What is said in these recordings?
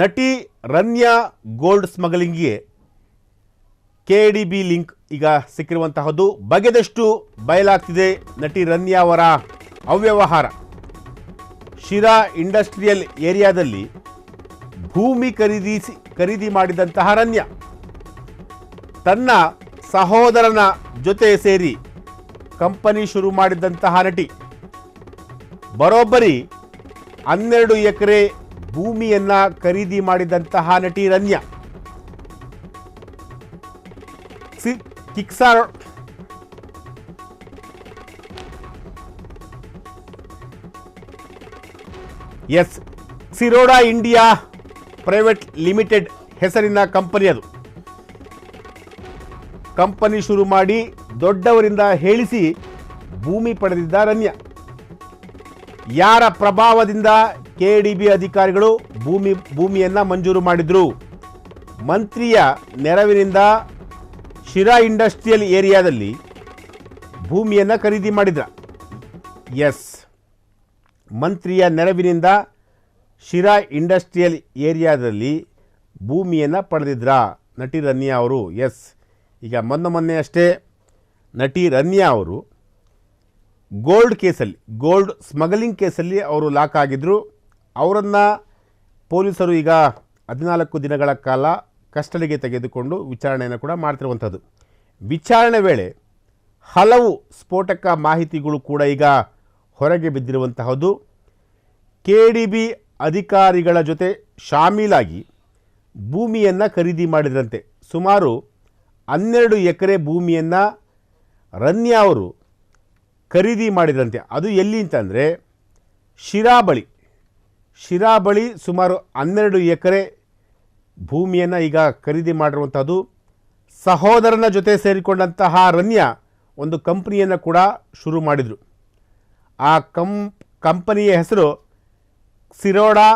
ನಟಿ Ranya gold ಸ್ಮಗ್ಲಿಂಗ್ಗೆ KDB link ಈಗ ಸಿಕ್ಕಿರುವಂತಹದ್ದು. ಬಗೆದಷ್ಟು ಬಯಲಾಗ್ತಿದೆ ನಟಿ ರನ್ಯಾ ಅವರ ಅವ್ಯವಹಾರ. ಶಿರಾ ಇಂಡಸ್ಟ್ರಿಯಲ್ ಏರಿಯಾದಲ್ಲಿ ಭೂಮಿ ಖರೀದಿ ಮಾಡಿದಂತಹ ರನ್ಯಾ ತನ್ನ ಸಹೋದರನ ಜೊತೆ ಸೇರಿ ಕಂಪನಿ ಶುರು ಮಾಡಿದಂತಹ ನಟಿ ಬರೋಬ್ಬರಿ 12 ಎಕರೆ ಭೂಮಿಯನ್ನ ಖರೀದಿ ಮಾಡಿದಂತಹ ನಟಿ ರನ್ಯಾ ಸಿರೋಡಾ ಇಂಡಿಯಾ ಪ್ರೈವೇಟ್ ಲಿಮಿಟೆಡ್ ಹೆಸರಿನ ಕಂಪನಿ ಅದು. ಕಂಪನಿ ಶುರು ಮಾಡಿ ದೊಡ್ಡವರಿಂದ ಹೇಳಿಸಿ ಭೂಮಿ ಪಡೆದಿದ್ದ ರನ್ಯಾ ಯಾರ ಪ್ರಭಾವದಿಂದ KDB ಅಧಿಕಾರಿಗಳು ಭೂಮಿಯನ್ನ ಮಂಜೂರು ಮಾಡಿದ್ರು? ಮಂತ್ರಿಯ ನೆರವಿನಿಂದ ಶಿರಾ ಇಂಡಸ್ಟ್ರಿಯಲ್ ಏರಿಯಾದಲ್ಲಿ ಭೂಮಿಯನ್ನ ಖರೀದಿ ಮಾಡಿದ್ರ. ಮಂತ್ರಿಯ ನೆರವಿನಿಂದ ಶಿರಾ ಇಂಡಸ್ಟ್ರಿಯಲ್ ಏರಿಯಾದಲ್ಲಿ ಭೂಮಿಯನ್ನು ಪಡೆದಿದ್ರ ನಟಿ ರನ್ಯಾ ಅವರು. ಈಗ ಮೊನ್ನೆ ಅಷ್ಟೇ ನಟಿ ರನ್ಯಾ ಅವರು ಗೋಲ್ಡ್ ಸ್ಮಗ್ಲಿಂಗ್ ಕೇಸಲ್ಲಿ ಅವರು ಲಾಕ್ ಆಗಿದ್ದರು. ಅವರನ್ನು ಪೊಲೀಸರು ಈಗ 14 ದಿನಗಳ ಕಾಲ ಕಸ್ಟಡಿಗೆ ತೆಗೆದುಕೊಂಡು ವಿಚಾರಣೆಯನ್ನು ಕೂಡ ಮಾಡ್ತಿರುವಂಥದ್ದು. ವಿಚಾರಣೆ ವೇಳೆ ಹಲವು ಸ್ಫೋಟಕ ಮಾಹಿತಿಗಳು ಕೂಡ ಈಗ ಹೊರಗೆ ಬಿದ್ದಿರುವಂತಹದ್ದು. KDB ಅಧಿಕಾರಿಗಳ ಜೊತೆ ಶಾಮೀಲಾಗಿ ಭೂಮಿಯನ್ನು ಖರೀದಿ ಮಾಡಿದ್ರಂತೆ. ಸುಮಾರು 12 ಎಕರೆ ಭೂಮಿಯನ್ನು ರನ್ಯಾ ಅವರು ಖರೀದಿ ಮಾಡಿದ್ರಂತೆ. ಅದು ಎಲ್ಲಿ ಅಂತಂದರೆ ಶಿರಾ ಬಳಿ ಸುಮಾರು 12 ಎಕರೆ ಭೂಮಿಯನ್ನು ಈಗ ಖರೀದಿ ಮಾಡಿರುವಂಥದ್ದು. ಸಹೋದರನ ಜೊತೆ ಸೇರಿಕೊಂಡಂತಹ ರನ್ಯಾ ಒಂದು ಕಂಪನಿಯನ್ನು ಕೂಡ ಶುರು ಮಾಡಿದರು. ಆ ಕಂಪನಿಯ ಹೆಸರು ಸಿರೋಡಾ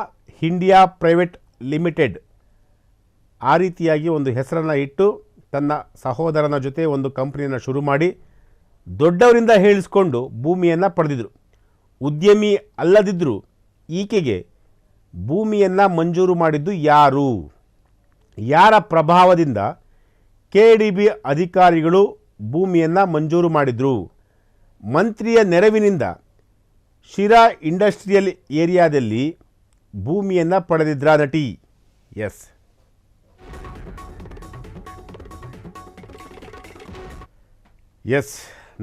ಇಂಡಿಯಾ ಪ್ರೈವೇಟ್ ಲಿಮಿಟೆಡ್. ಆ ರೀತಿಯಾಗಿ ಒಂದು ಹೆಸರನ್ನು ಇಟ್ಟು ತನ್ನ ಸಹೋದರನ ಜೊತೆ ಒಂದು ಕಂಪನಿಯನ್ನು ಶುರು ಮಾಡಿ ದೊಡ್ಡವರಿಂದ ಹೇಳಿಸ್ಕೊಂಡು ಭೂಮಿಯನ್ನು ಪಡೆದಿದ್ರು. ಉದ್ಯಮಿ ಅಲ್ಲದಿದ್ದರೂ ಈಕೆಗೆ ಭೂಮಿಯನ್ನು ಮಂಜೂರು ಮಾಡಿದ್ದು ಯಾರು? ಯಾರ ಪ್ರಭಾವದಿಂದ KDB ಅಧಿಕಾರಿಗಳು ಭೂಮಿಯನ್ನು ಮಂಜೂರು ಮಾಡಿದರು? ಮಂತ್ರಿಯ ನೆರವಿನಿಂದ ಶಿರಾ ಇಂಡಸ್ಟ್ರಿಯಲ್ ಏರಿಯಾದಲ್ಲಿ ಭೂಮಿಯನ್ನು ಪಡೆದಿದ್ರ ನಟಿ.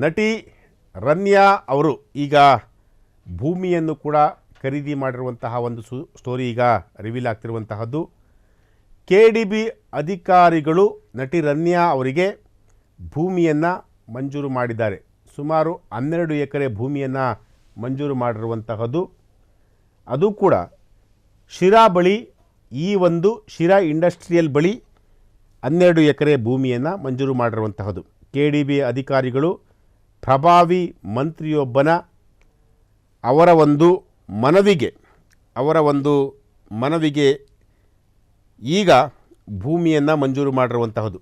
ನಟಿ ರನ್ಯಾ ಅವರು ಈಗ ಭೂಮಿಯನ್ನು ಕೂಡ ಖರೀದಿ ಮಾಡಿರುವಂತಹ ಒಂದು ಸ್ಟೋರಿ ಈಗ ರಿವೀಲ್ ಆಗ್ತಿರುವಂತಹದ್ದು. KDB ಅಧಿಕಾರಿಗಳು ನಟಿ ರನ್ಯಾ ಅವರಿಗೆ ಭೂಮಿಯನ್ನು ಮಂಜೂರು ಮಾಡಿದ್ದಾರೆ. ಸುಮಾರು 12 ಎಕರೆ ಭೂಮಿಯನ್ನು ಮಂಜೂರು ಮಾಡಿರುವಂತಹದ್ದು. ಅದು ಕೂಡ ಶಿರಾ ಬಳಿ, ಈ ಒಂದು ಶಿರಾ ಇಂಡಸ್ಟ್ರಿಯಲ್ ಬಳಿ 12 ಎಕರೆ ಭೂಮಿಯನ್ನು ಮಂಜೂರು ಮಾಡಿರುವಂತಹದ್ದು. KDB ಅಧಿಕಾರಿಗಳು ಪ್ರಭಾವಿ ಮಂತ್ರಿಯೊಬ್ಬನ ಅವರ ಒಂದು ಮನವಿಗೆ ಈಗ ಭೂಮಿಯನ್ನು ಮಂಜೂರು ಮಾಡಿರುವಂತಹದ್ದು.